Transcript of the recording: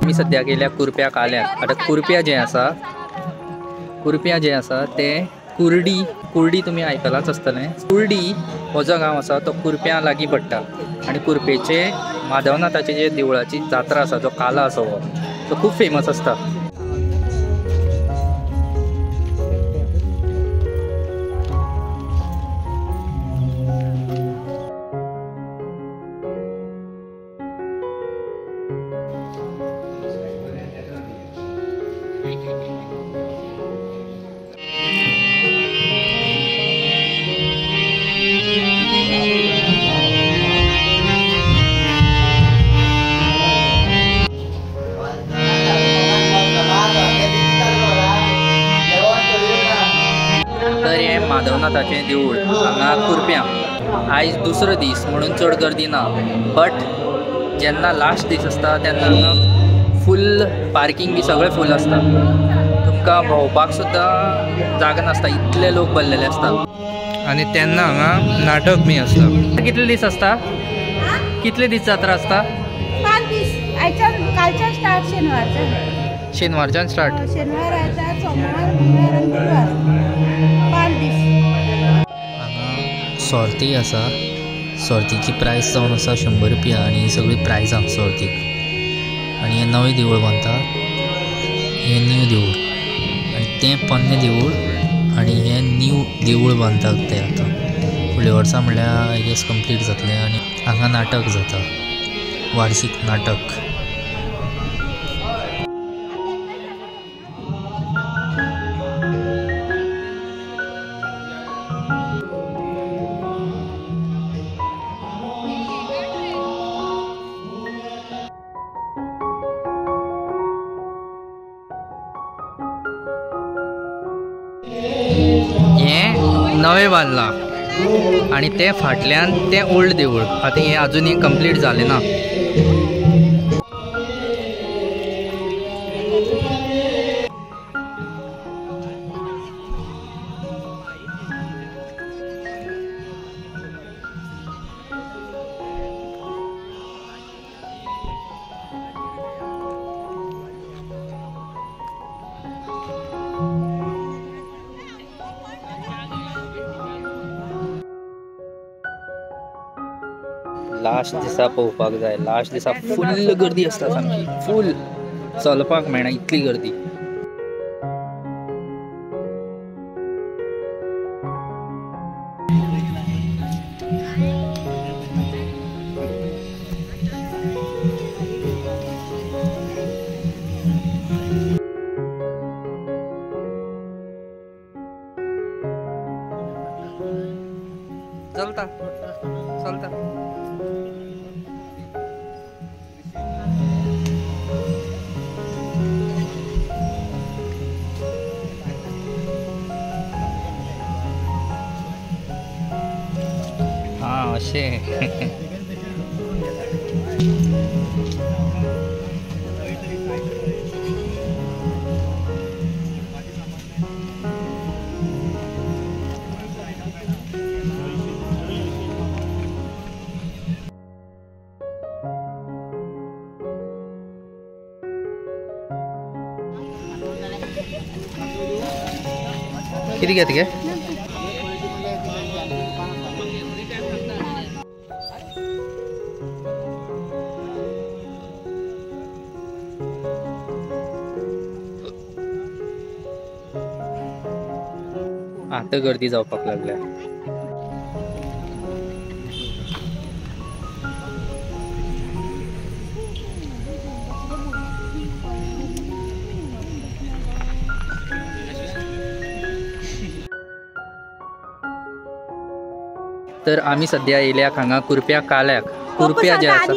आमी सद्या गेल्या कुरप्या काल्याक. आता कुरप्या जे आसा ते कुर्डी तुम्ही आयकलाच आसतलें. कुर्डी हो जो गांव आसा तो कुरप्या लागीं पडटा आनी कुरपेचे माधवनाथाचे जे देवळाची जात्रा आसा जो काला आसा हो तो खूब फेमस आसता. तर हे माधवनाथाचें देवूळ हांगा कुरप्या. आयज दुसरो दीस म्हणून चड गर्दी ना, बट जेन्ना लास्ट दीस आसता तेन्ना हांगा फूल पार्किंग बी सगळें फूल आसता. तुमकां भोंवपाक सुद्दां जागा नासता, इतले लोक भरलेले आसता. आनी तेन्ना हांगा नाटक बी आसता. कितले दीस आसता? कितले दीस जात्रा आसता? 5 दीस. कालच्यान स्टार्ट शेनवारच्यान स्टार्ट. शेनवार, आयतार, सोमार, मंगळार आनी बुधवार 5 दीस. हांगा सोरती आसा. सोरतीची प्रायस जावन आसा 100 रुपया आनी ही सगळी प्रायजां सोरतीक. आनी हें नवें देवूळ बांदता. हें न्यू देवूळ आनी तें पोन्नें देवूळ आनी हें न्यू देवूळ बांदतात तें आतां. फुडल्या वर्सा म्हणल्यार आय गेस कंप्लीट जातलें. आनी हांगा नाटक जाता, वार्शीक नाटक. हें नवें बांदलां आनी ते फाटल्यान तें ओल्ड देवूळ. आतां हें आजुनी कंप्लीट जालें ना. लास्ट दिसा पळोवपाक जाय. लास्ट दिसा फुल्ल गर्दी आसता, सामकी फूल. चलपाक मेळना इतली गर्दी. चलता. अशें किती घेता गे? आता गर्दी जावपाक लागल्या. तर आमी सद्या येयल्याक हांगा कुरप्या काल्याक. कुरप्या जे आसा